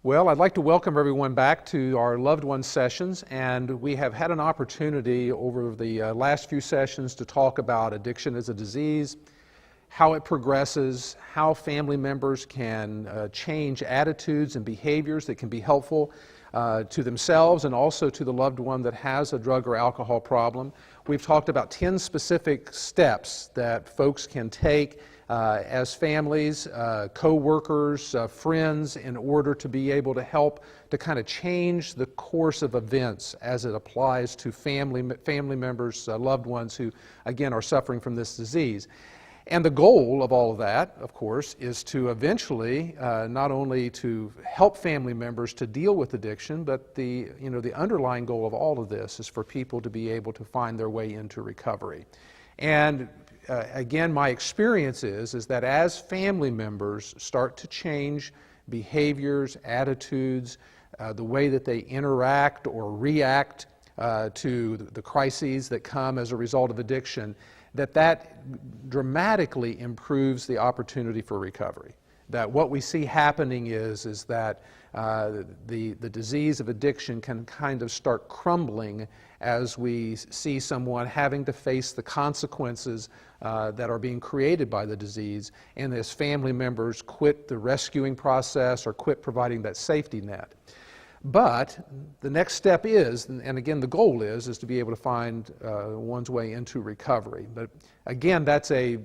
Well, I'd like to welcome everyone back to our Loved Ones sessions, and we have had an opportunity over the last few sessions to talk about addiction as a disease, how it progresses, how family members can change attitudes and behaviors that can be helpful to themselves and also to the loved one that has a drug or alcohol problem. We've talked about 10 specific steps that folks can take as families, co-workers, friends, in order to be able to help to kind of change the course of events as it applies to family members, loved ones who, again, are suffering from this disease. And the goal of all of that, of course, is to eventually not only to help family members to deal with addiction, but the underlying goal of all of this is for people to be able to find their way into recovery. And again, my experience is that as family members start to change behaviors, attitudes, the way that they interact or react to the crises that come as a result of addiction, that dramatically improves the opportunity for recovery. That what we see happening is that the disease of addiction can kind of start crumbling as we see someone having to face the consequences that are being created by the disease, and as family members quit the rescuing process or quit providing that safety net. But the next step is, and again the goal is to be able to find one's way into recovery. But again, that's a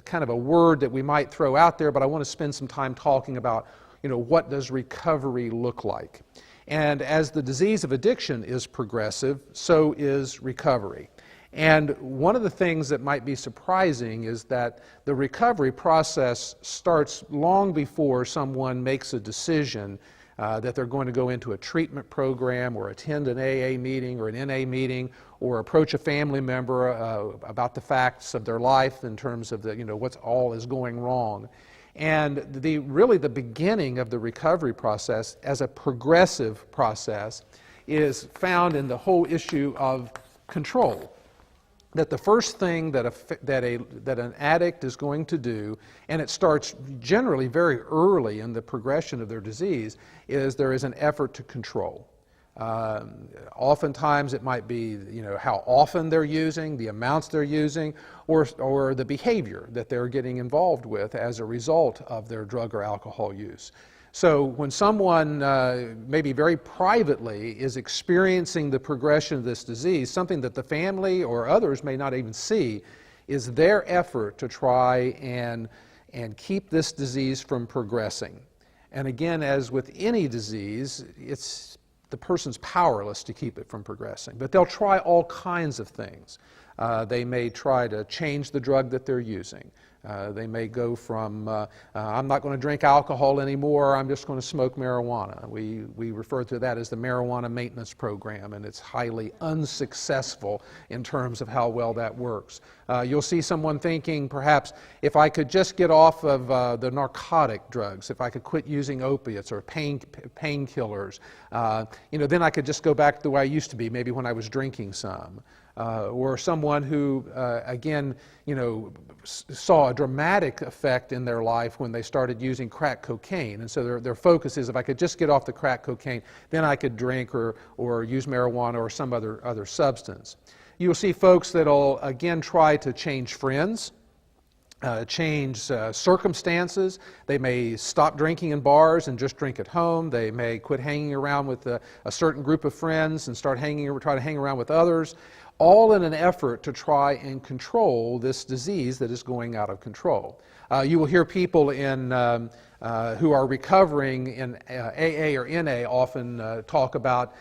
kind of a word that we might throw out there, but I want to spend some time talking about, what does recovery look like? And as the disease of addiction is progressive, so is recovery. And one of the things that might be surprising is that the recovery process starts long before someone makes a decision that they're going to go into a treatment program or attend an AA meeting or an NA meeting or approach a family member about the facts of their life in terms of what's all is going wrong. And really the beginning of the recovery process as a progressive process is found in the whole issue of control. That the first thing that an addict is going to do, and it starts generally very early in the progression of their disease, is there is an effort to control. Oftentimes it might be how often they're using, the amounts they're using, or the behavior that they're getting involved with as a result of their drug or alcohol use. So when someone, maybe very privately, is experiencing the progression of this disease, something that the family or others may not even see, is their effort to try and keep this disease from progressing. And again, as with any disease, the person's powerless to keep it from progressing. But they'll try all kinds of things. They may try to change the drug that they're using. They may go from, I'm not going to drink alcohol anymore, I'm just going to smoke marijuana. We refer to that as the marijuana maintenance program, and it's highly unsuccessful in terms of how well that works. You'll see someone thinking, perhaps, if I could just get off of the narcotic drugs, if I could quit using opiates or painkillers, then I could just go back to the way I used to be, maybe when I was drinking some. Or someone who, again, saw a dramatic effect in their life when they started using crack cocaine. And so their focus is, if I could just get off the crack cocaine, then I could drink or use marijuana or some other substance. You'll see folks that'll, again, try to change friends, change circumstances. They may stop drinking in bars and just drink at home. They may quit hanging around with a certain group of friends and try to hang around with others, all in an effort to try and control this disease that is going out of control. You will hear people who are recovering in AA or NA often talk about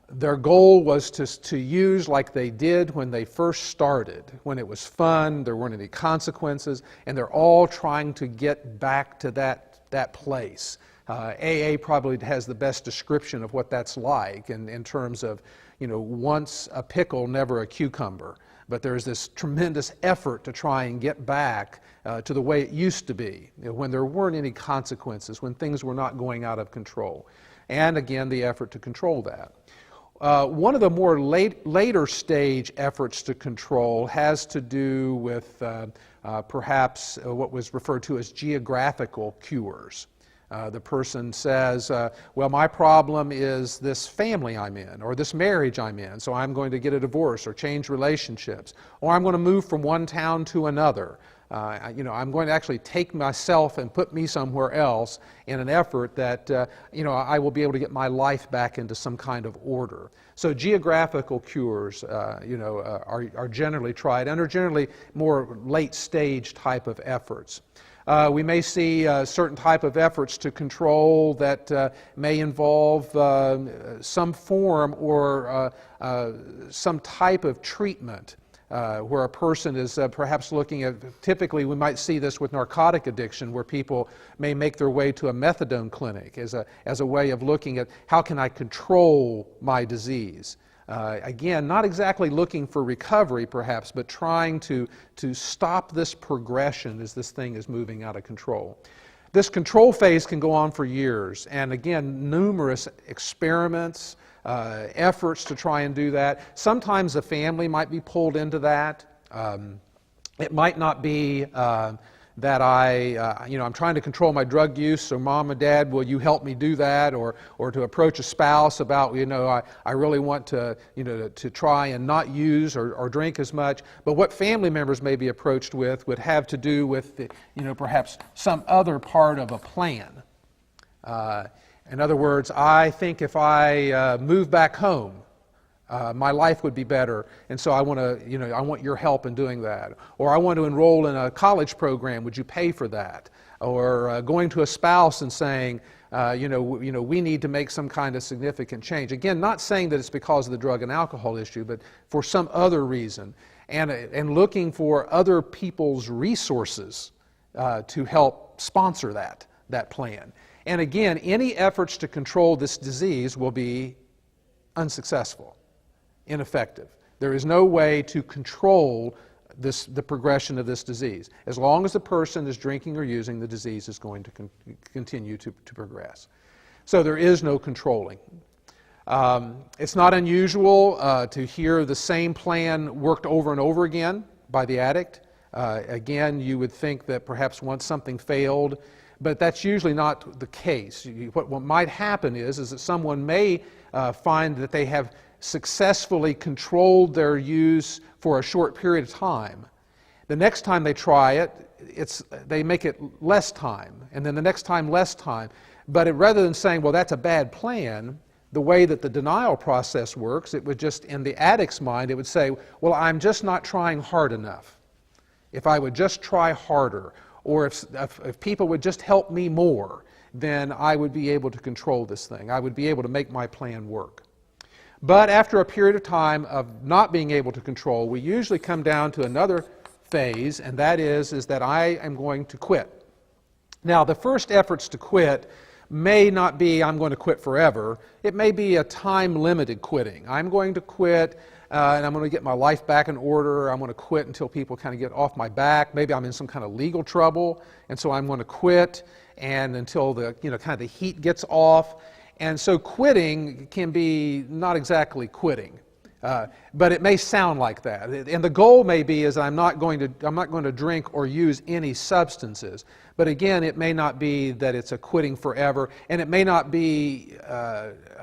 their goal was to use like they did when they first started, when it was fun, there weren't any consequences, and they're all trying to get back to that place. AA probably has the best description of what that's like in terms of, once a pickle, never a cucumber. But there's this tremendous effort to try and get back to the way it used to be, when there weren't any consequences, when things were not going out of control. And again, the effort to control that. One of the more later stage efforts to control has to do with perhaps what was referred to as geographical cures. The person says, well, my problem is this family I'm in, or this marriage I'm in, so I'm going to get a divorce or change relationships, or I'm going to move from one town to another. I'm going to actually take myself and put me somewhere else in an effort that, I will be able to get my life back into some kind of order. So geographical cures, are generally tried and are generally more late-stage type of efforts. We may see certain type of efforts to control that may involve some form or some type of treatment. Where a person is perhaps looking at, typically we might see this with narcotic addiction, where people may make their way to a methadone clinic as a way of looking at how can I control my disease. Again, not exactly looking for recovery perhaps, but trying to stop this progression as this thing is moving out of control. This control phase can go on for years, and again, numerous experiments, efforts to try and do that. Sometimes the family might be pulled into that. It might not be that I'm trying to control my drug use, so mom and dad, will you help me do that? Or to approach a spouse about, I really want to try and not use or drink as much. But what family members may be approached with would have to do with, perhaps some other part of a plan. In other words, I think if I move back home, my life would be better, and so I want your help in doing that. Or I want to enroll in a college program. Would you pay for that? Or going to a spouse and saying, we need to make some kind of significant change. Again, not saying that it's because of the drug and alcohol issue, but for some other reason, and looking for other people's resources to help sponsor that plan. And again, any efforts to control this disease will be unsuccessful, ineffective. There is no way to control the progression of this disease. As long as the person is drinking or using, the disease is going to continue to progress. So there is no controlling. It's not unusual to hear the same plan worked over and over again by the addict. Again, you would think that perhaps once something failed, but that's usually not the case. What might happen is that someone may find that they have successfully controlled their use for a short period of time. The next time they try it, they make it less time, and then the next time less time. But rather than saying, well, that's a bad plan, the way that the denial process works, it would just, in the addict's mind, it would say, well, I'm just not trying hard enough. If I would just try harder, or if people would just help me more, then I would be able to control this thing. I would be able to make my plan work. But after a period of time of not being able to control, we usually come down to another phase, and that is that I am going to quit. Now, the first efforts to quit may not be I'm going to quit forever. It may be a time-limited quitting. I'm going to quit and I'm going to get my life back in order. I'm going to quit until people kind of get off my back. Maybe I'm in some kind of legal trouble, and so I'm going to quit and until the kind of the heat gets off. And so quitting can be not exactly quitting, but it may sound like that. And the goal may be is I'm not going to drink or use any substances. But again, it may not be that it's a quitting forever, and it may not be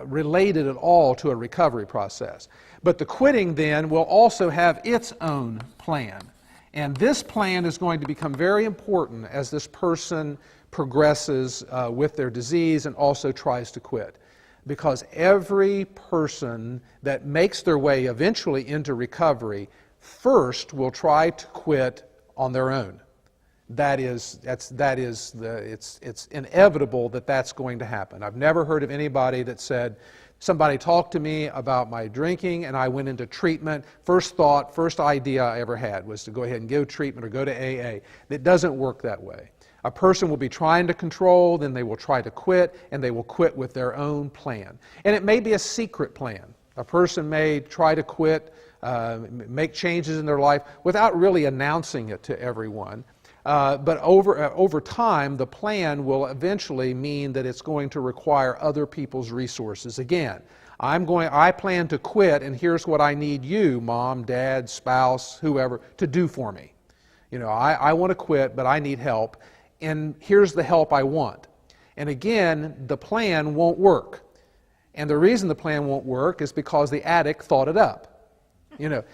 related at all to a recovery process. But the quitting then will also have its own plan. And this plan is going to become very important as this person progresses with their disease and also tries to quit. Because every person that makes their way eventually into recovery first will try to quit on their own. It's inevitable that that's going to happen. I've never heard of anybody that said, somebody talked to me about my drinking and I went into treatment. First thought, first idea I ever had was to go ahead and go treatment or go to AA. It doesn't work that way. A person will be trying to control, then they will try to quit, and they will quit with their own plan. And it may be a secret plan. A person may try to quit, make changes in their life without really announcing it to everyone. But over time, the plan will eventually mean that it's going to require other people's resources. Again, I plan to quit, and here's what I need you, mom, dad, spouse, whoever, to do for me. I want to quit, but I need help, and here's the help I want. And again, the plan won't work. And the reason the plan won't work is because the addict thought it up. You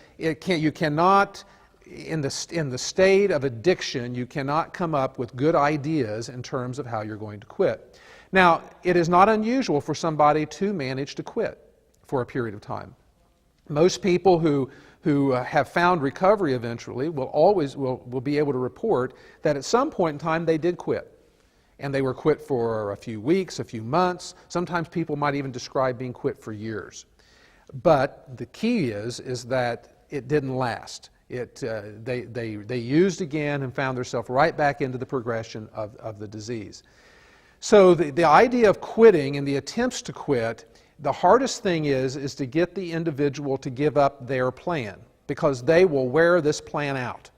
cannot, in the state of addiction, you cannot come up with good ideas in terms of how you're going to quit. Now, it is not unusual for somebody to manage to quit for a period of time. Most people who have found recovery eventually will be able to report that at some point in time they did quit. And they were quit for a few weeks, a few months. Sometimes people might even describe being quit for years. But the key is that it didn't last. They used again and found themselves right back into the progression of the disease. So the idea of quitting and the attempts to quit, the hardest thing is to get the individual to give up their plan, because they will wear this plan out.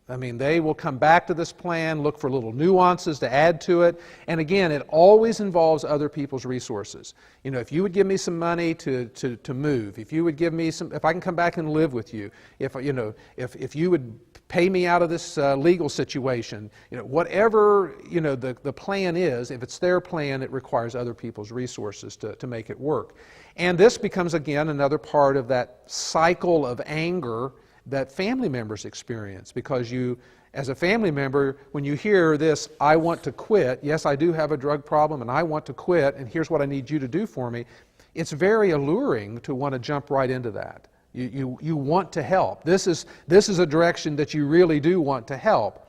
I mean, they will come back to this plan, look for little nuances to add to it. And again, it always involves other people's resources. You know, if you would give me some money to move, if you would give me if I can come back and live with you, if you would pay me out of this legal situation, whatever, the plan is, if it's their plan, it requires other people's resources to make it work. And this becomes, again, another part of that cycle of anger that family members experience, because you, as a family member, when you hear this, I want to quit, yes, I do have a drug problem and I want to quit, and here's what I need you to do for me, it's very alluring to want to jump right into that. You want to help. This is a direction that you really do want to help.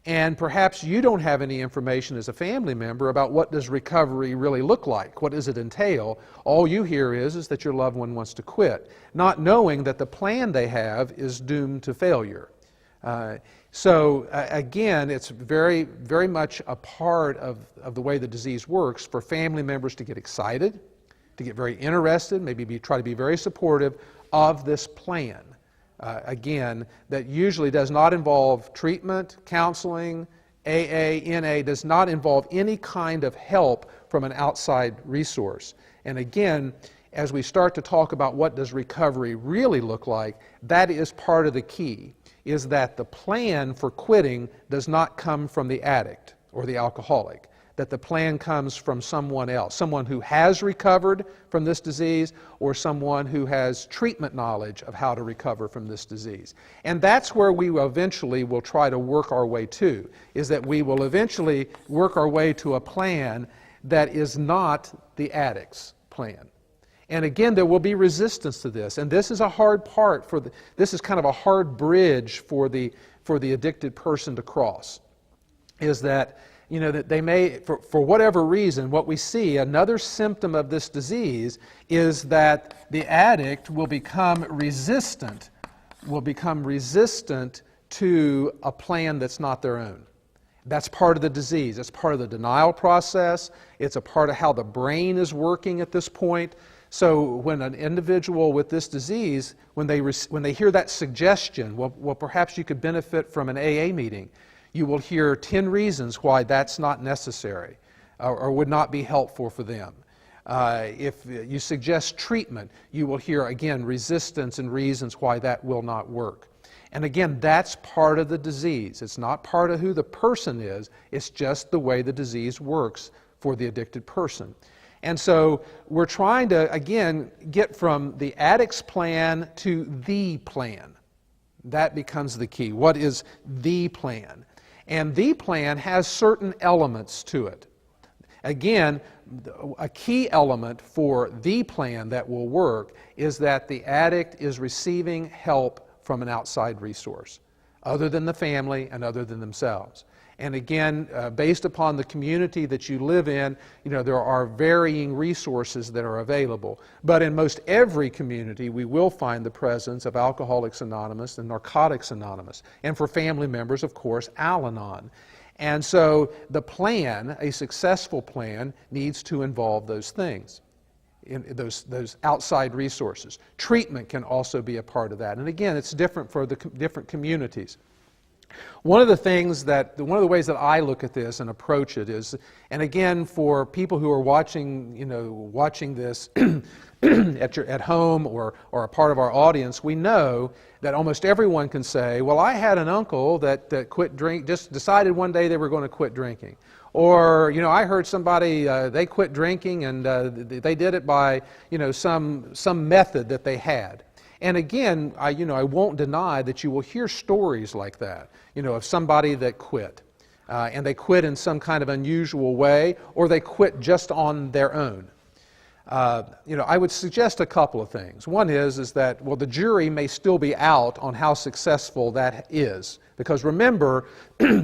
And perhaps you don't have any information as a family member about what does recovery really look like. What does it entail? All you hear is that your loved one wants to quit, not knowing that the plan they have is doomed to failure. Again, it's very, very much a part of the way the disease works for family members to get excited, to get very interested, maybe try to be very supportive of this plan. Again, that usually does not involve treatment, counseling, AA, NA, does not involve any kind of help from an outside resource. And again, as we start to talk about what does recovery really look like, that is part of the key, is that the plan for quitting does not come from the addict or the alcoholic, that the plan comes from someone else, someone who has recovered from this disease or someone who has treatment knowledge of how to recover from this disease. And that's where we eventually will try to work our way to, is that we will eventually work our way to a plan that is not the addict's plan. And again, there will be resistance to this, and this is a hard part this is kind of a hard bridge for the addicted person to cross, is that that they may, for whatever reason, what we see, another symptom of this disease is that the addict will become resistant to a plan that's not their own. That's part of the disease. It's part of the denial process. It's a part of how the brain is working at this point. So when an individual with this disease, when they hear that suggestion, well, perhaps you could benefit from an AA meeting, you will hear 10 reasons why that's not necessary or would not be helpful for them. If you suggest treatment, you will hear, again, resistance and reasons why that will not work. And again, that's part of the disease. It's not part of who the person is. It's just the way the disease works for the addicted person. And so we're trying to, again, get from the addict's plan to the plan. That becomes the key. What is the plan? And the plan has certain elements to it. Again, a key element for the plan that will work is that the addict is receiving help from an outside resource, other than the family and other than themselves. And again, based upon the community that you live in, there are varying resources that are available. But in most every community, we will find the presence of Alcoholics Anonymous and Narcotics Anonymous. And for family members, of course, Al-Anon. And so the plan, a successful plan, needs to involve those things, those outside resources. Treatment can also be a part of that. And again, it's different for the different communities. One of the ways that I look at this and approach it is, and again, for people who are watching this at home or a part of our audience, we know that almost everyone can say, well, I had an uncle that quit drink, just decided one day they were going to quit drinking. Or, I heard somebody, they quit drinking and they did it by, some method that they had. And again, I won't deny that you will hear stories like that, of somebody that quit. And they quit in some kind of unusual way, or they quit just on their own. I would suggest a couple of things. One is that, well, the jury may still be out on how successful that is. Because remember,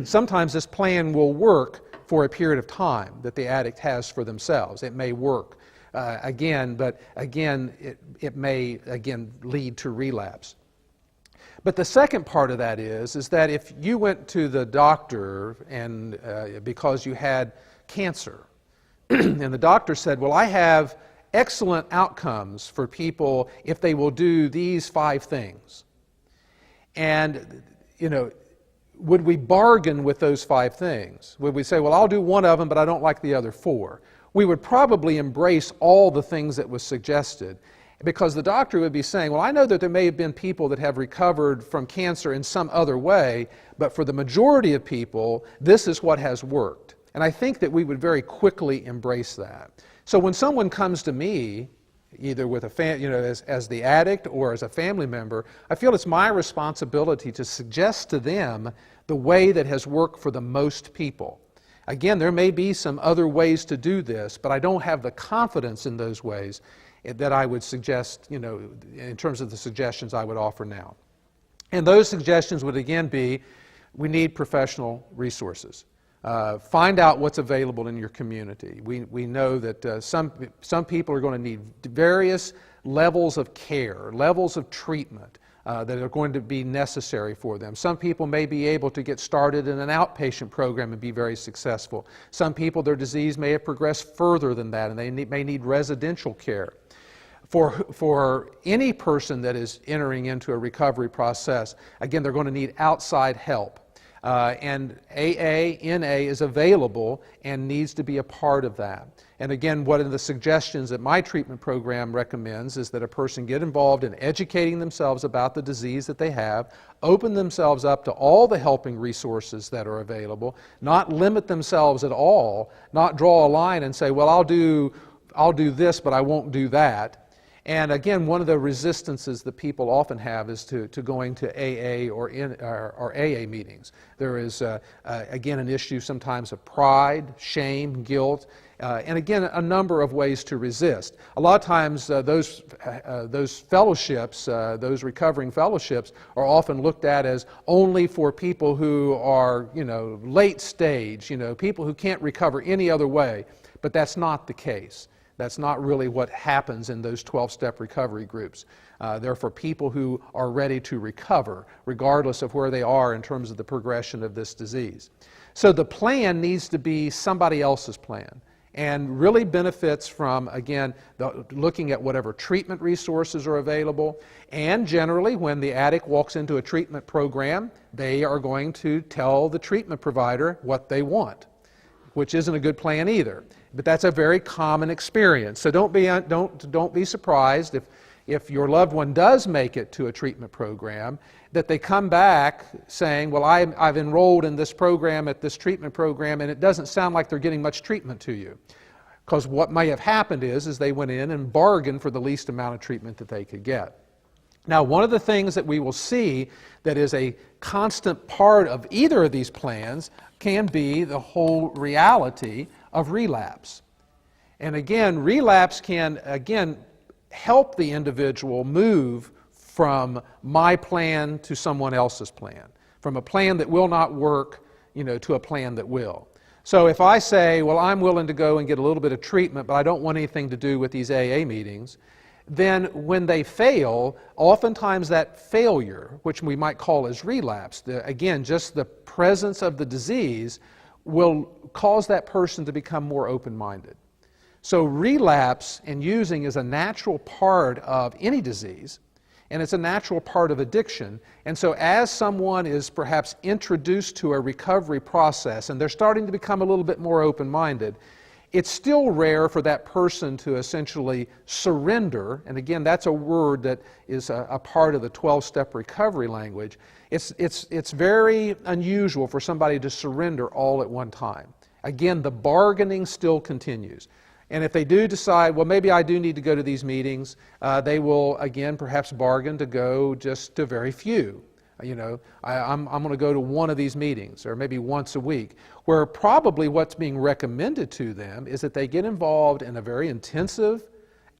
sometimes this plan will work for a period of time that the addict has for themselves. It may work. But it may lead to relapse. But the second part of that is that if you went to the doctor and because you had cancer, and the doctor said, well, I have excellent outcomes for people if they will do these 5 things. And, would we bargain with those 5 things? Would we say, well, I'll do one of them, but I don't like the other 4? We would probably embrace all the things that was suggested, because the doctor would be saying, well, I know that there may have been people that have recovered from cancer in some other way, but for the majority of people, this is what has worked. And I think that we would very quickly embrace that. So when someone comes to me, either with as the addict or as a family member, I feel it's my responsibility to suggest to them the way that has worked for the most people. Again, there may be some other ways to do this, but I don't have the confidence in those ways that I would suggest, in terms of the suggestions I would offer now. And those suggestions would again be, we need professional resources. Find out what's available in your community. We know that some people are going to need various levels of care, levels of treatment that are going to be necessary for them. Some people may be able to get started in an outpatient program and be very successful. Some people, their disease may have progressed further than that, and they may need residential care. For any person that is entering into a recovery process, again, they're going to need outside help. And AA, NA is available and needs to be a part of that. And again, one of the suggestions that my treatment program recommends is that a person get involved in educating themselves about the disease that they have, open themselves up to all the helping resources that are available, not limit themselves at all, not draw a line and say, well, I'll do this, but I won't do that. And again, one of the resistances that people often have is to going to AA or AA meetings. There is, again, an issue sometimes of pride, shame, guilt, and again, a number of ways to resist. A lot of times those fellowships, those recovering fellowships, are often looked at as only for people who are, late stage, people who can't recover any other way. But that's not the case. That's not really what happens in those 12-step recovery groups. They're for people who are ready to recover, regardless of where they are in terms of the progression of this disease. So the plan needs to be somebody else's plan, and really benefits from, again, looking at whatever treatment resources are available. And generally, when the addict walks into a treatment program, they are going to tell the treatment provider what they want, which isn't a good plan either. But that's a very common experience. So don't be surprised if your loved one does make it to a treatment program, that they come back saying, well, I've enrolled in this program at this treatment program, and it doesn't sound like they're getting much treatment to you. Because what may have happened is they went in and bargained for the least amount of treatment that they could get. Now, one of the things that we will see that is a constant part of either of these plans can be the whole reality of relapse. And again, relapse can, help the individual move from my plan to someone else's plan, from a plan that will not work, to a plan that will. So if I say, well, I'm willing to go and get a little bit of treatment, but I don't want anything to do with these AA meetings, then when they fail, oftentimes that failure, which we might call as relapse, again, just the presence of the disease, will cause that person to become more open-minded. So relapse and using is a natural part of any disease. And it's a natural part of addiction. And so as someone is perhaps introduced to a recovery process and they're starting to become a little bit more open-minded, it's still rare for that person to essentially surrender. And again, that's a word that is a part of the 12-step recovery language. It's very unusual for somebody to surrender all at one time. Again, the bargaining still continues. And if they do decide, well, maybe I do need to go to these meetings, they will, again, perhaps bargain to go just to very few. You know, I'm going to go to one of these meetings, or maybe once a week, where probably what's being recommended to them is that they get involved in a very intensive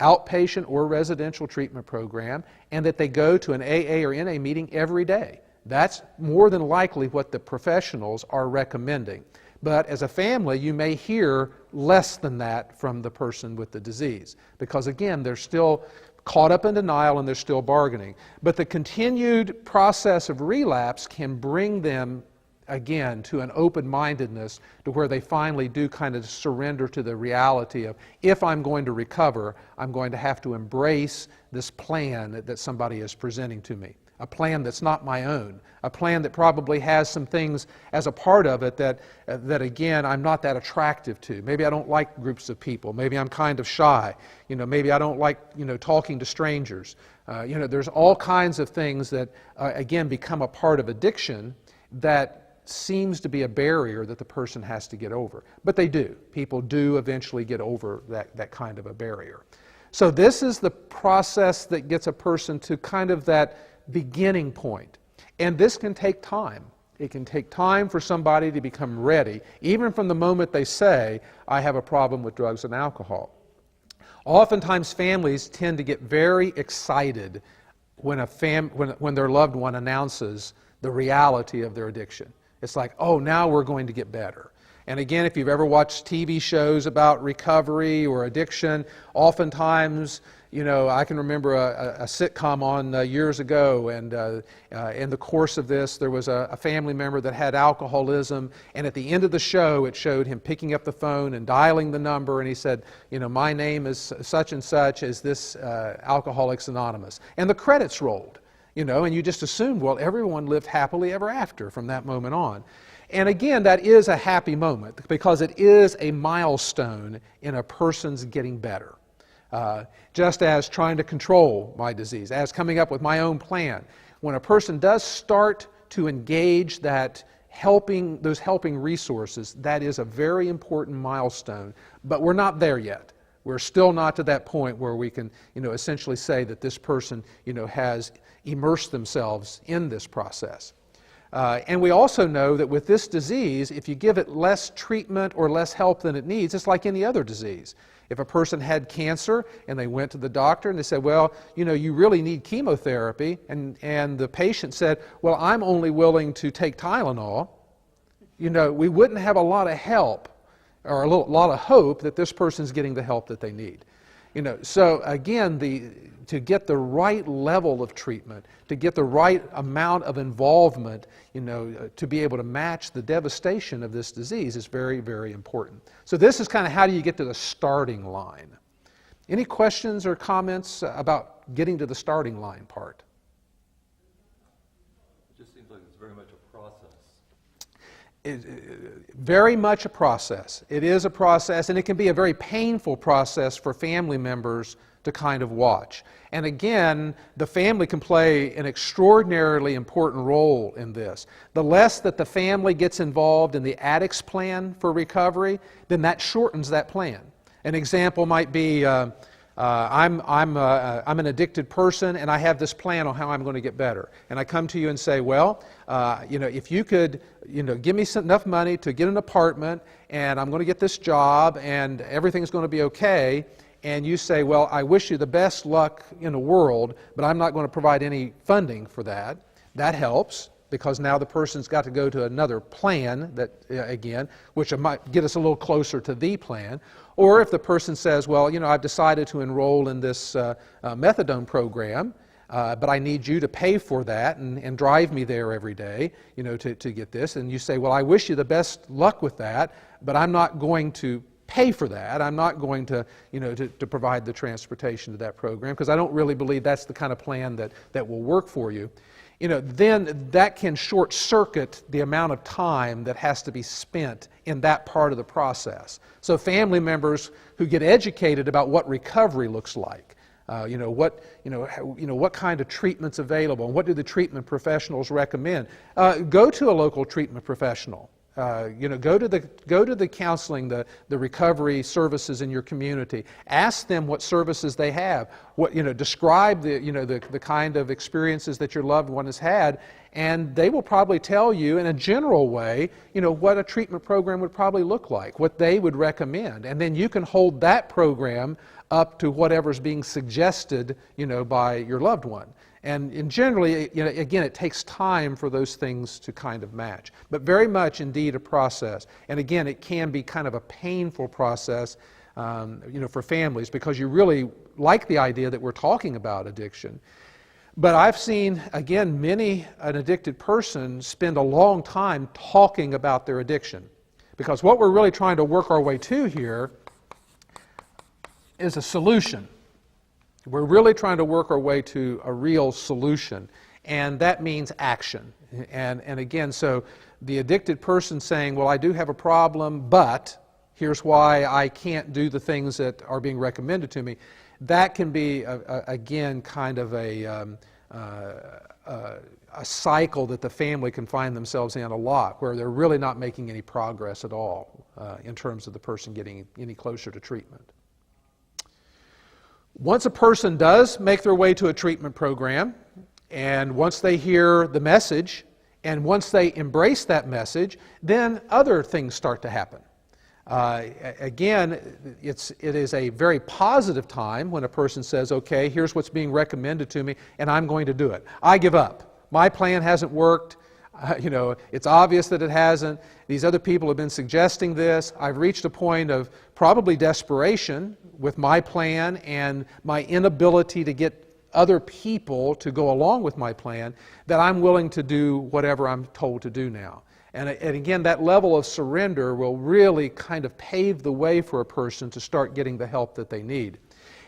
outpatient or residential treatment program, and that they go to an AA or NA meeting every day. That's more than likely what the professionals are recommending. But as a family, you may hear less than that from the person with the disease, because again, they're still caught up in denial and they're still bargaining. But the continued process of relapse can bring them again to an open-mindedness to where they finally do kind of surrender to the reality of, if I'm going to recover, I'm going to have to embrace this plan that somebody is presenting to me. A plan that's not my own, a plan that probably has some things as a part of it that again, I'm not that attractive to. Maybe I don't like groups of people. Maybe I'm kind of shy. You know, maybe I don't like, talking to strangers. There's all kinds of things that, again, become a part of addiction that seems to be a barrier that the person has to get over. But they do. People do eventually get over that kind of a barrier. So this is the process that gets a person to kind of that beginning point. And this can take time. It can take time for somebody to become ready, even from the moment they say, I have a problem with drugs and alcohol. Oftentimes families tend to get very excited when their loved one announces the reality of their addiction. It's like, oh, now we're going to get better. And again, if you've ever watched TV shows about recovery or addiction, oftentimes, I can remember a sitcom on years ago, and in the course of this, there was a family member that had alcoholism, and at the end of the show, it showed him picking up the phone and dialing the number, and he said, my name is such and such, is this Alcoholics Anonymous? And the credits rolled, and you just assumed, well, everyone lived happily ever after from that moment on. And again, that is a happy moment because it is a milestone in a person's getting better. Just as trying to control my disease, as coming up with my own plan. When a person does start to engage those helping resources, that is a very important milestone. But we're not there yet. We're still not to that point where we can, essentially say that this person, has immersed themselves in this process. And we also know that with this disease, if you give it less treatment or less help than it needs, it's like any other disease. If a person had cancer and they went to the doctor and they said, well, you really need chemotherapy, and the patient said, well, I'm only willing to take Tylenol, we wouldn't have a lot of help or a lot of hope that this person's getting the help that they need. So again, to get the right level of treatment, to get the right amount of involvement, to be able to match the devastation of this disease is very, very important. So this is kind of how do you get to the starting line. Any questions or comments about getting to the starting line part? It just seems like it's very much a process. Very much a process. It is a process, and it can be a very painful process for family members to kind of watch. And again, the family can play an extraordinarily important role in this. The less that the family gets involved in the addict's plan for recovery, then that shortens that plan. An example might be, I'm an addicted person, and I have this plan on how I'm going to get better. And I come to you and say, well, if you could, give me enough money to get an apartment, and I'm going to get this job, and everything's going to be okay. And you say, well, I wish you the best luck in the world, but I'm not going to provide any funding for that. That helps, because now the person's got to go to another plan that, again, which might get us a little closer to the plan. Or if the person says, well, I've decided to enroll in this methadone program, but I need you to pay for that and drive me there every day, to get this. And you say, well, I wish you the best luck with that, but I'm not going to pay for that. I'm not going to, to provide the transportation to that program because I don't really believe that's the kind of plan that will work for you. Then that can short circuit the amount of time that has to be spent in that part of the process. So family members who get educated about what recovery looks like, what kind of treatment's available, and what do the treatment professionals recommend. Go to a local treatment professional. Go to the counseling, the recovery services in your community. Ask them what services they have. Describe the kind of experiences that your loved one has had, and they will probably tell you in a general way, what a treatment program would probably look like, what they would recommend, and then you can hold that program up to whatever's being suggested, by your loved one. And generally, again, it takes time for those things to kind of match. But very much indeed a process. And again, it can be kind of a painful process, for families because you really like the idea that we're talking about addiction. But I've seen, again, an addicted person spend a long time talking about their addiction. Because what we're really trying to work our way to here is a solution. We're really trying to work our way to a real solution, and that means action. And again, so the addicted person saying, well, I do have a problem, but here's why I can't do the things that are being recommended to me, that can be, again, kind of a cycle that the family can find themselves in a lot, where they're really not making any progress at all in terms of the person getting any closer to treatment. Once a person does make their way to a treatment program, and once they hear the message, and once they embrace that message, then other things start to happen. Again, it is a very positive time when a person says, okay, here's what's being recommended to me, and I'm going to do it. I give up. My plan hasn't worked. It's obvious that it hasn't. These other people have been suggesting this. I've reached a point of probably desperation with my plan and my inability to get other people to go along with my plan, that I'm willing to do whatever I'm told to do now. And again, that level of surrender will really kind of pave the way for a person to start getting the help that they need.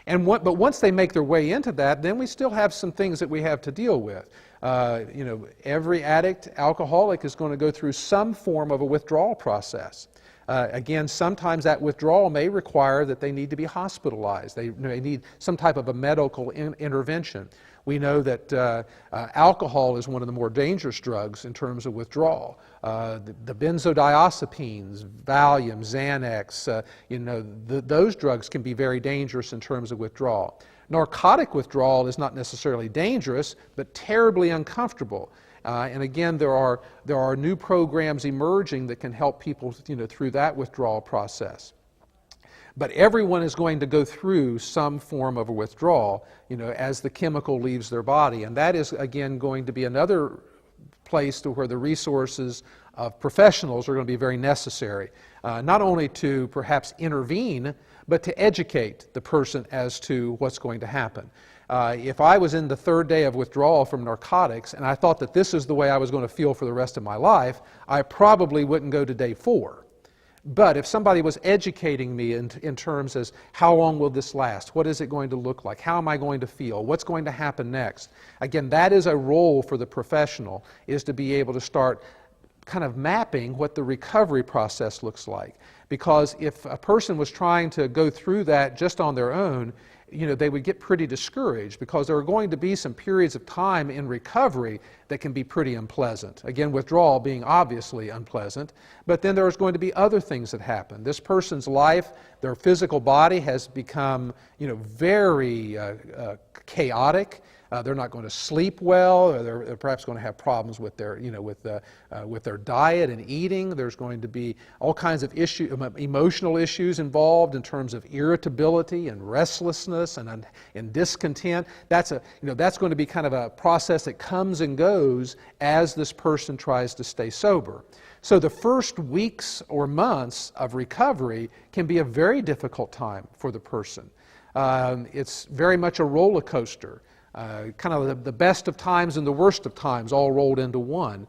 But once they make their way into that, then we still have some things that we have to deal with. Every addict, alcoholic is going to go through some form of a withdrawal process. Again, sometimes that withdrawal may require that they need to be hospitalized. They need some type of a medical intervention. We know that alcohol is one of the more dangerous drugs in terms of withdrawal. The benzodiazepines, Valium, Xanax, those drugs can be very dangerous in terms of withdrawal. Narcotic withdrawal is not necessarily dangerous, but terribly uncomfortable. And again, there are new programs emerging that can help people, through that withdrawal process. But everyone is going to go through some form of a withdrawal, as the chemical leaves their body, and that is again going to be another place to where the resources of professionals are going to be very necessary, not only to perhaps intervene, but to educate the person as to what's going to happen. If I was in the third day of withdrawal from narcotics and I thought that this is the way I was going to feel for the rest of my life, I probably wouldn't go to day 4. But if somebody was educating me in terms as how long will this last, what is it going to look like, how am I going to feel, what's going to happen next, again, that is a role for the professional, is to be able to start kind of mapping what the recovery process looks like. Because if a person was trying to go through that just on their own, they would get pretty discouraged, because there are going to be some periods of time in recovery that can be pretty unpleasant. Again, withdrawal being obviously unpleasant, but then there's going to be other things that happen. This person's life, their physical body has become, very chaotic. They're not going to sleep well, or they're perhaps going to have problems with their, with their diet and eating. There's going to be all kinds of emotional issues involved in terms of irritability and restlessness and discontent. That's going to be kind of a process that comes and goes as this person tries to stay sober. So the first weeks or months of recovery can be a very difficult time for the person. It's very much a roller coaster. Kind of the best of times and the worst of times all rolled into one.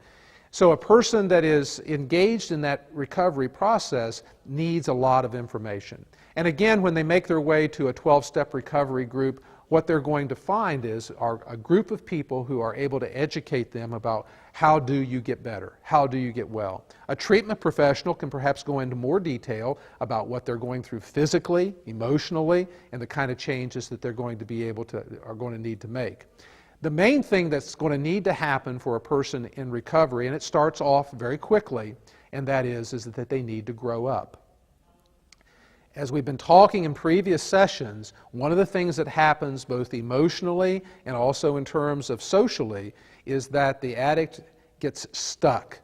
So a person that is engaged in that recovery process needs a lot of information. And again, when they make their way to a 12-step recovery group, what they're going to find are a group of people who are able to educate them about how do you get better, how do you get well. A treatment professional can perhaps go into more detail about what they're going through physically, emotionally, and the kind of changes that they're going to be are going to need to make. The main thing that's going to need to happen for a person in recovery, and it starts off very quickly, and that is that they need to grow up. As we've been talking in previous sessions, one of the things that happens both emotionally and also in terms of socially is that the addict gets stuck.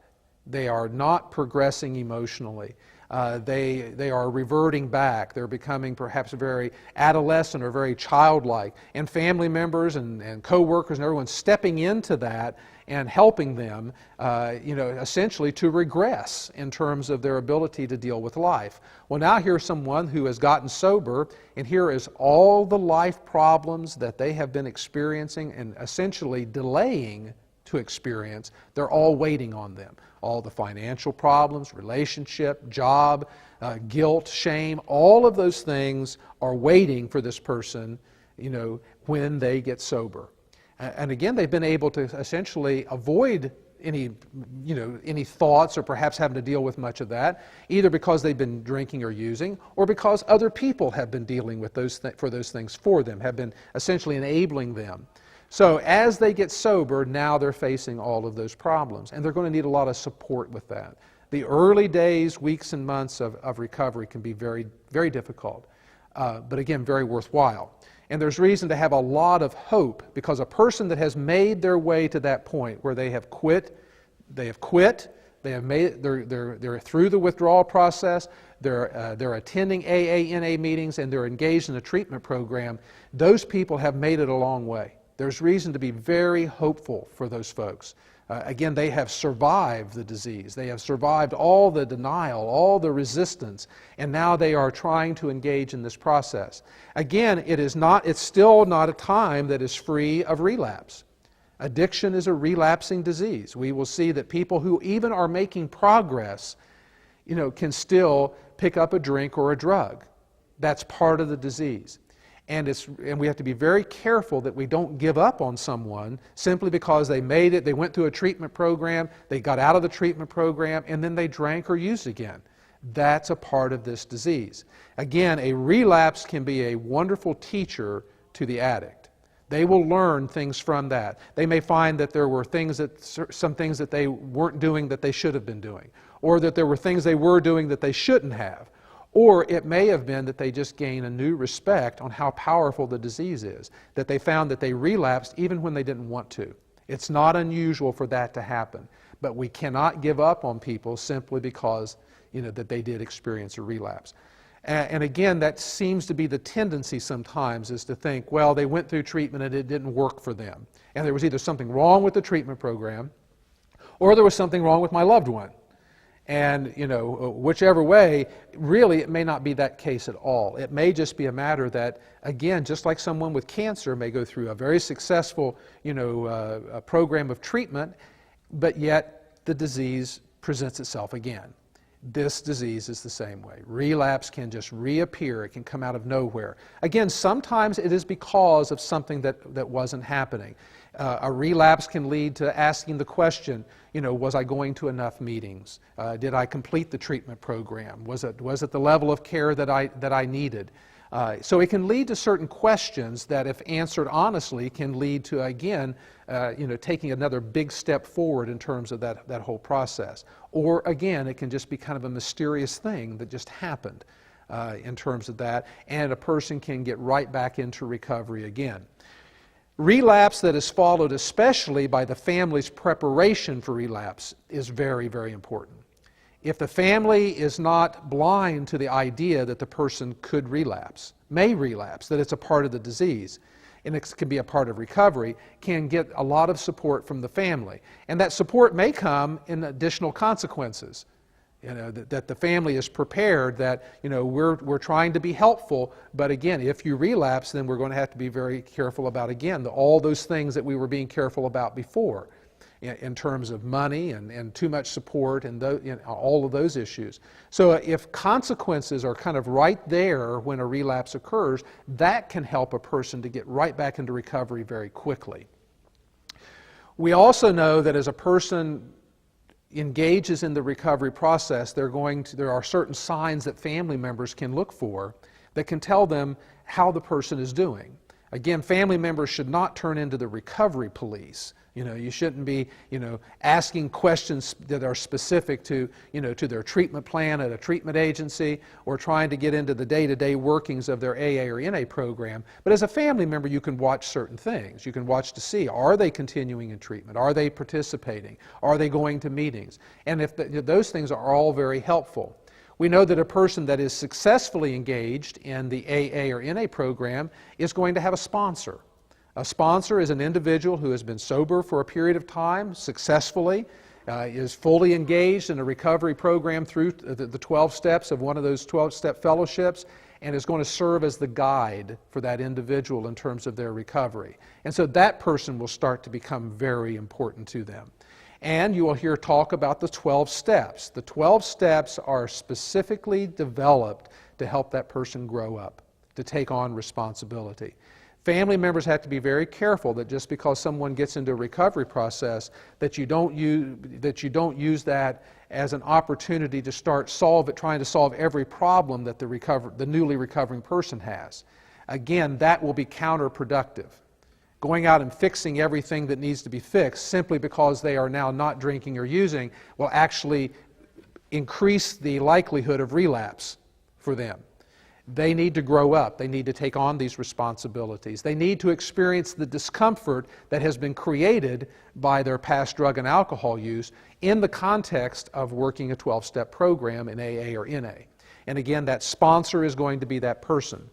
They are not progressing emotionally. They are reverting back. They're becoming perhaps very adolescent or very childlike. And family members and co-workers and everyone stepping into that and helping them, essentially to regress in terms of their ability to deal with life. Well, now here's someone who has gotten sober, and here is all the life problems that they have been experiencing and essentially delaying to experience. They're all waiting on them. All the financial problems, relationship, job, guilt, shame, all of those things are waiting for this person, when they get sober. And again, they've been able to essentially avoid any thoughts or perhaps having to deal with much of that, either because they've been drinking or using, or because other people have been dealing with those things for them, have been essentially enabling them. So as they get sober, now they're facing all of those problems, and they're going to need a lot of support with that. The early days, weeks, and months of recovery can be very, very difficult, but again, very worthwhile. And there's reason to have a lot of hope, because a person that has made their way to that point where they have quit, they're through the withdrawal process, they're attending AA, NA meetings, and they're engaged in a treatment program, those people have made it a long way. There's reason to be very hopeful for those folks. Again, they have survived the disease. They have survived all the denial, all the resistance, and now they are trying to engage in this process. Again, it's still not a time that is free of relapse. Addiction is a relapsing disease. We will see that people who even are making progress, can still pick up a drink or a drug. That's part of the disease. And we have to be very careful that we don't give up on someone simply because they made it, they went through a treatment program, they got out of the treatment program, and then they drank or used again. That's a part of this disease. Again, a relapse can be a wonderful teacher to the addict. They will learn things from that. They may find that there were some things that they weren't doing that they should have been doing, or that there were things they were doing that they shouldn't have. Or it may have been that they just gain a new respect on how powerful the disease is, that they found that they relapsed even when they didn't want to. It's not unusual for that to happen, but we cannot give up on people simply because that they did experience a relapse. And again, that seems to be the tendency sometimes, is to think, well, they went through treatment and it didn't work for them. And there was either something wrong with the treatment program, or there was something wrong with my loved one. And, whichever way, really it may not be that case at all. It may just be a matter that, again, just like someone with cancer may go through a very successful, a program of treatment, but yet the disease presents itself again. This disease is the same way. Relapse can just reappear. It can come out of nowhere. Again, sometimes it is because of something that wasn't happening. A relapse can lead to asking the question, was I going to enough meetings? Did I complete the treatment program? Was it the level of care that I needed? So it can lead to certain questions that, if answered honestly, can lead to, again, taking another big step forward in terms of that whole process. Or again, it can just be kind of a mysterious thing that just happened in terms of that, and a person can get right back into recovery again. Relapse that is followed especially by the family's preparation for relapse is very, very important. If the family is not blind to the idea that the person could relapse, may relapse, that it's a part of the disease, and it can be a part of recovery, can get a lot of support from the family. And that support may come in additional consequences. That the family is prepared, that we're trying to be helpful, but again, if you relapse, then we're going to have to be very careful about, again, all those things that we were being careful about before. in terms of money and too much support and all of those issues. So if consequences are kind of right there when a relapse occurs, that can help a person to get right back into recovery very quickly. We also know that as a person engages in the recovery process, there are certain signs that family members can look for that can tell them how the person is doing. Again, family members should not turn into the recovery police. You shouldn't be, asking questions that are specific to, to their treatment plan at a treatment agency, or trying to get into the day-to-day workings of their AA or NA program. But as a family member, you can watch certain things. You can watch to see, are they continuing in treatment? Are they participating? Are they going to meetings? And if those things are all very helpful. We know that a person that is successfully engaged in the AA or NA program is going to have a sponsor. A sponsor is an individual who has been sober for a period of time, successfully, is fully engaged in a recovery program through the 12 steps of one of those 12-step fellowships, and is going to serve as the guide for that individual in terms of their recovery. And so that person will start to become very important to them. And you will hear talk about the 12 steps. The 12 steps are specifically developed to help that person grow up, to take on responsibility. Family members have to be very careful that just because someone gets into a recovery process, that you don't use that as an opportunity to start trying to solve every problem that the newly recovering person has. Again, that will be counterproductive. Going out and fixing everything that needs to be fixed simply because they are now not drinking or using will actually increase the likelihood of relapse for them. They need to grow up. They need to take on these responsibilities. They need to experience the discomfort that has been created by their past drug and alcohol use in the context of working a 12-step program in AA or NA. And again, that sponsor is going to be that person.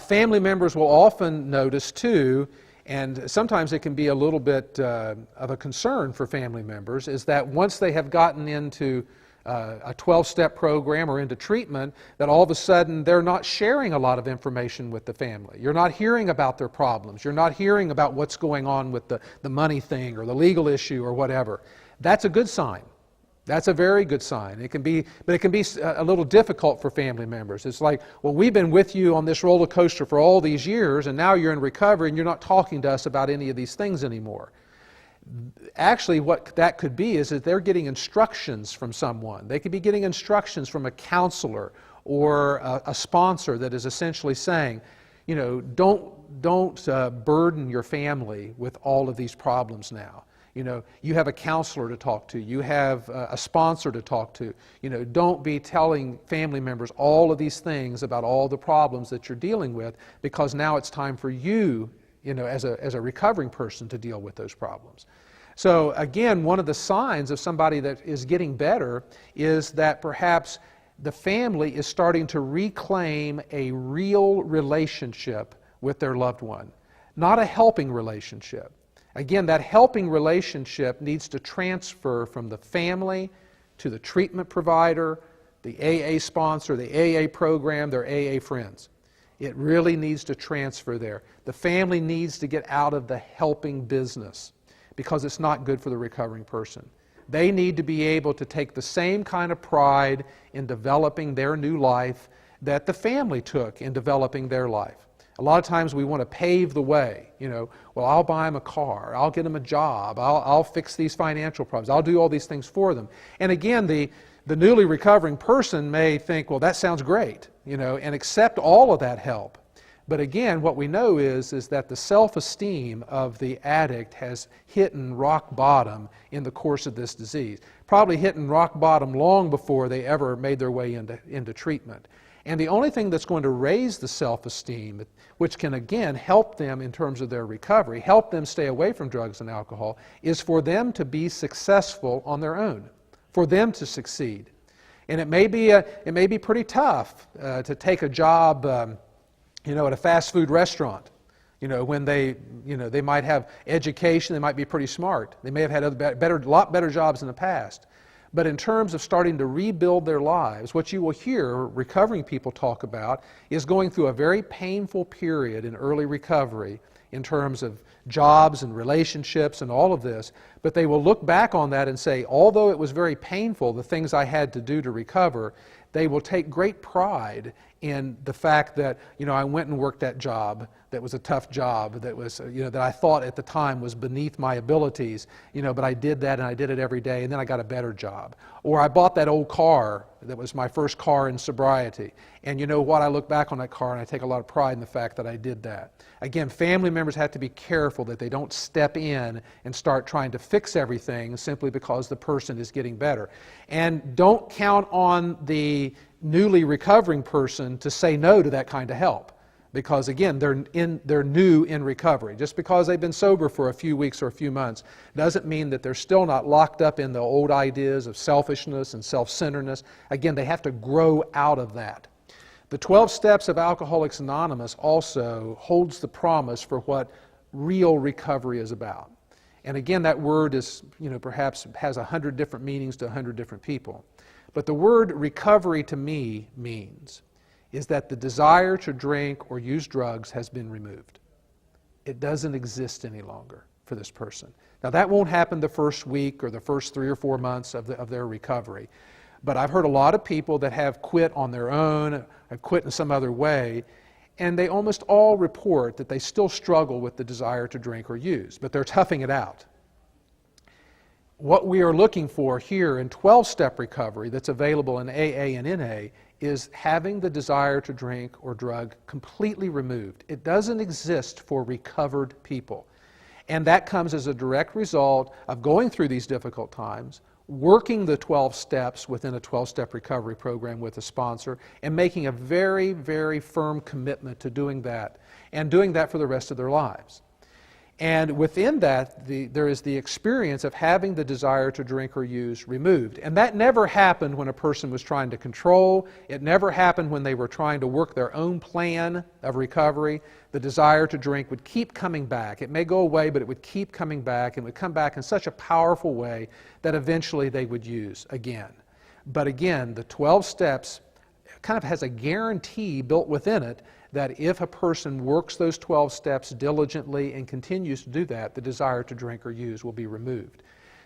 Family members will often notice too, and sometimes it can be a little bit of a concern for family members, is that once they have gotten into a 12-step program or into treatment, that all of a sudden they're not sharing a lot of information with the family. You're not hearing about their problems. You're not hearing about what's going on with the money thing or the legal issue or whatever. That's a good sign. That's a very good sign. But it can be a little difficult for family members. It's like, well, we've been with you on this roller coaster for all these years, and now you're in recovery and you're not talking to us about any of these things anymore. Actually, what that could be is that they're getting instructions from someone. They could be getting instructions from a counselor or a sponsor that is essentially saying, don't burden your family with all of these problems now. You have a counselor to talk to. You have a sponsor to talk to. Don't be telling family members all of these things about all the problems that you're dealing with, because now it's time for you, as a recovering person, to deal with those problems. So again, one of the signs of somebody that is getting better is that perhaps the family is starting to reclaim a real relationship with their loved one, not a helping relationship. Again, that helping relationship needs to transfer from the family to the treatment provider, the AA sponsor, the AA program, their AA friends. It really needs to transfer there. The family needs to get out of the helping business, because it's not good for the recovering person. They need to be able to take the same kind of pride in developing their new life that the family took in developing their life. A lot of times we want to pave the way. Well, I'll buy them a car, I'll get them a job, I'll fix these financial problems, I'll do all these things for them. And again, the newly recovering person may think, well, that sounds great, and accept all of that help. But again, what we know is that the self-esteem of the addict has hit rock bottom in the course of this disease. Probably hit rock bottom long before they ever made their way into treatment. And the only thing that's going to raise the self-esteem, which can again help them in terms of their recovery, help them stay away from drugs and alcohol, is for them to be successful on their own, for them to succeed. And it may be pretty tough to take a job at a fast food restaurant, when they might have education, they might be pretty smart. They may have had a lot better jobs in the past. But in terms of starting to rebuild their lives, what you will hear recovering people talk about is going through a very painful period in early recovery in terms of jobs and relationships and all of this, but they will look back on that and say, although it was very painful, the things I had to do to recover, they will take great pride in the fact that, I went and worked that job that was a tough job, that was, that I thought at the time was beneath my abilities, but I did that and I did it every day, and then I got a better job. Or I bought that old car that was my first car in sobriety, and you know what, I look back on that car and I take a lot of pride in the fact that I did that. Again, family members have to be careful that they don't step in and start trying to fix everything simply because the person is getting better. And don't count on the newly recovering person to say no to that kind of help. Because again, they're new in recovery. Just because they've been sober for a few weeks or a few months doesn't mean that they're still not locked up in the old ideas of selfishness and self-centeredness. Again, they have to grow out of that. The 12 Steps of Alcoholics Anonymous also holds the promise for what real recovery is about. And again, that word is, perhaps has 100 different meanings to 100 different people. But the word recovery to me means is that the desire to drink or use drugs has been removed. It doesn't exist any longer for this person. Now that won't happen the first week or the first 3 or 4 months of their recovery. But I've heard a lot of people that have quit on their own, have quit in some other way, and they almost all report that they still struggle with the desire to drink or use, but they're toughing it out. What we are looking for here in 12-step recovery that's available in AA and NA is having the desire to drink or drug completely removed. It doesn't exist for recovered people. And that comes as a direct result of going through these difficult times, working the 12 steps within a 12-step recovery program with a sponsor, and making a very, very firm commitment to doing that, and doing that for the rest of their lives. And within that, there is the experience of having the desire to drink or use removed. And that never happened when a person was trying to control. It never happened when they were trying to work their own plan of recovery. The desire to drink would keep coming back. It may go away, but it would keep coming back, and would come back in such a powerful way that eventually they would use again. But again, the 12 steps kind of has a guarantee built within it that if a person works those 12 steps diligently and continues to do that, the desire to drink or use will be removed.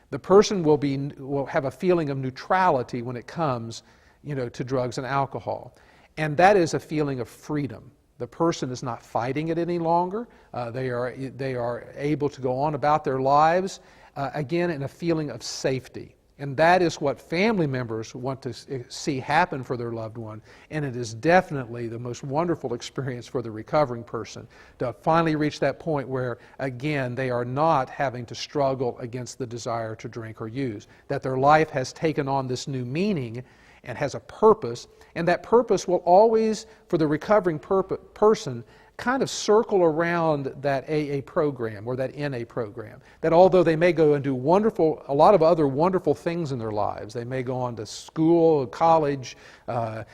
The person will have a feeling of neutrality when it comes, to drugs and alcohol. And that is a feeling of freedom. The person is not fighting it any longer. They are able to go on about their lives, again, in a feeling of safety. And that is what family members want to see happen for their loved one. And it is definitely the most wonderful experience for the recovering person to finally reach that point where, again, they are not having to struggle against the desire to drink or use. That their life has taken on this new meaning and has a purpose. And that purpose will always, for the recovering person, kind of circle around that AA program or that NA program. That although they may go and do a lot of other wonderful things in their lives, they may go on to school, college,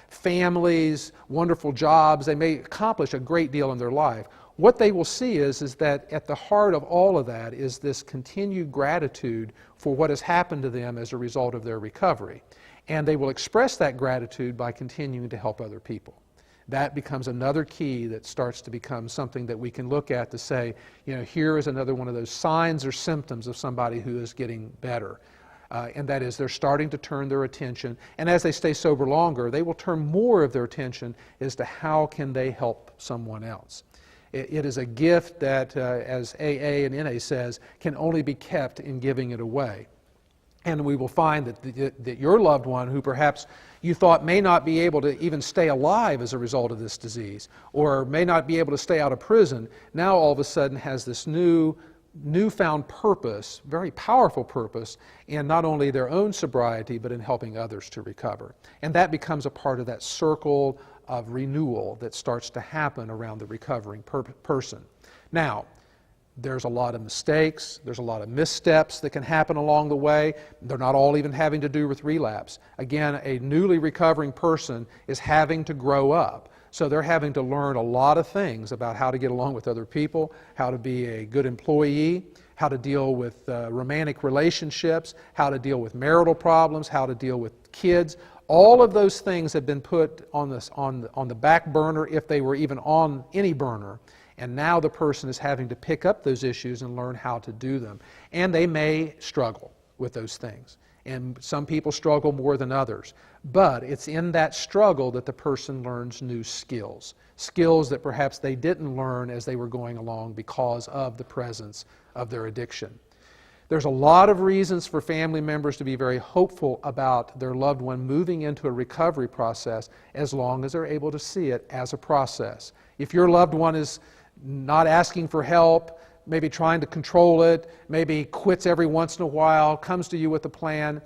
families, wonderful jobs, they may accomplish a great deal in their life. What they will see is that at the heart of all of that is this continued gratitude for what has happened to them as a result of their recovery. And they will express that gratitude by continuing to help other people. That becomes another key that starts to become something that we can look at to say, here is another one of those signs or symptoms of somebody who is getting better. And that is they're starting to turn their attention. And as they stay sober longer, they will turn more of their attention as to how can they help someone else. It is a gift that, as AA and NA says, can only be kept in giving it away. And we will find that your loved one, who perhaps you thought may not be able to even stay alive as a result of this disease, or may not be able to stay out of prison, now all of a sudden has this newfound purpose, very powerful purpose, in not only their own sobriety, but in helping others to recover. And that becomes a part of that circle of renewal that starts to happen around the recovering person. Now, there's a lot of mistakes, there's a lot of missteps that can happen along the way. They're not all even having to do with relapse. Again, a newly recovering person is having to grow up. So they're having to learn a lot of things about how to get along with other people, how to be a good employee, how to deal with romantic relationships, how to deal with marital problems, how to deal with kids. All of those things have been put on the back burner, if they were even on any burner. And now the person is having to pick up those issues and learn how to do them. And they may struggle with those things. And some people struggle more than others. But it's in that struggle that the person learns new skills. Skills that perhaps they didn't learn as they were going along because of the presence of their addiction. There's a lot of reasons for family members to be very hopeful about their loved one moving into a recovery process as long as they're able to see it as a process. If your loved one is not asking for help, maybe trying to control it, maybe quits every once in a while, comes to you with a plan,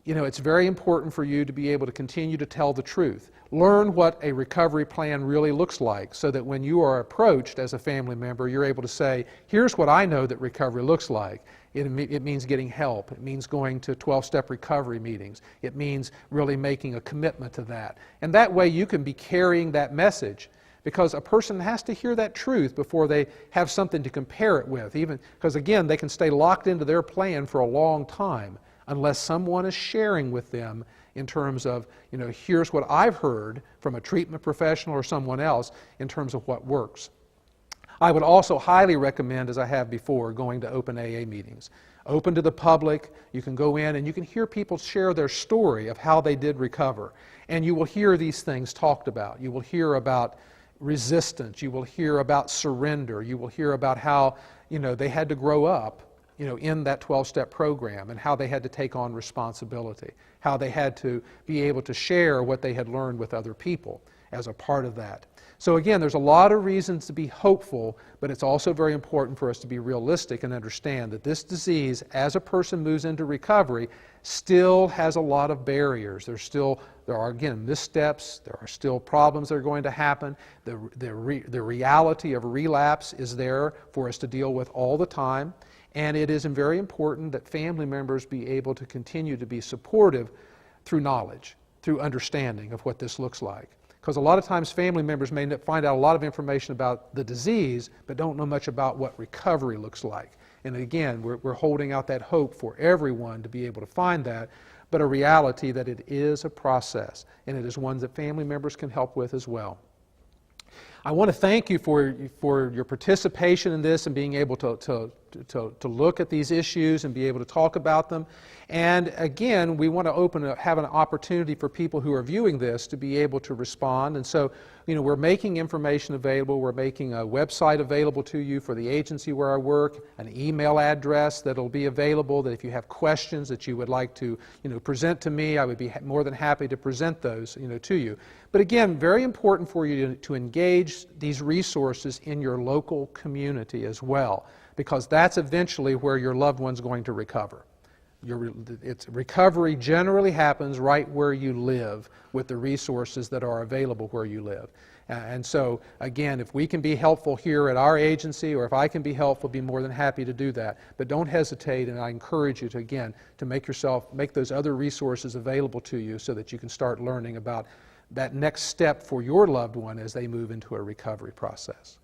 it's very important for you to be able to continue to tell the truth. Learn what a recovery plan really looks like so that when you are approached as a family member, you're able to say, here's what I know that recovery looks like. It means getting help. It means going to 12-step recovery meetings. It means really making a commitment to that. And that way you can be carrying that message, because a person has to hear that truth before they have something to compare it with. Even because, again, they can stay locked into their plan for a long time unless someone is sharing with them in terms of, here's what I've heard from a treatment professional or someone else in terms of what works. I would also highly recommend, as I have before, going to open AA meetings. Open to the public, you can go in and you can hear people share their story of how they did recover. And you will hear these things talked about. You will hear about resistance, you will hear about surrender, you will hear about how, they had to grow up, in that 12-step program and how they had to take on responsibility, how they had to be able to share what they had learned with other people as a part of that. So again, there's a lot of reasons to be hopeful, but it's also very important for us to be realistic and understand that this disease, as a person moves into recovery, still has a lot of barriers. There are, again, missteps. There are still problems that are going to happen. The reality of relapse is there for us to deal with all the time. And it is very important that family members be able to continue to be supportive through knowledge, through understanding of what this looks like. Because a lot of times family members may find out a lot of information about the disease, but don't know much about what recovery looks like. And again, we're holding out that hope for everyone to be able to find that, but a reality that it is a process, and it is one that family members can help with as well. I want to thank you for your participation in this and being able to look at these issues and be able to talk about them. And again, we want to have an opportunity for people who are viewing this to be able to respond. And so, we're making information available. We're making a website available to you for the agency where I work, an email address that will be available, that if you have questions that you would like to, present to me, I would be more than happy to present those, to you. But again, very important for you to engage these resources in your local community as well, because that's eventually where your loved one's going to recover. Recovery generally happens right where you live with the resources that are available where you live. And so, again, if we can be helpful here at our agency, or if I can be helpful, be more than happy to do that. But don't hesitate, and I encourage you to, again, to make those other resources available to you so that you can start learning about that next step for your loved one as they move into a recovery process.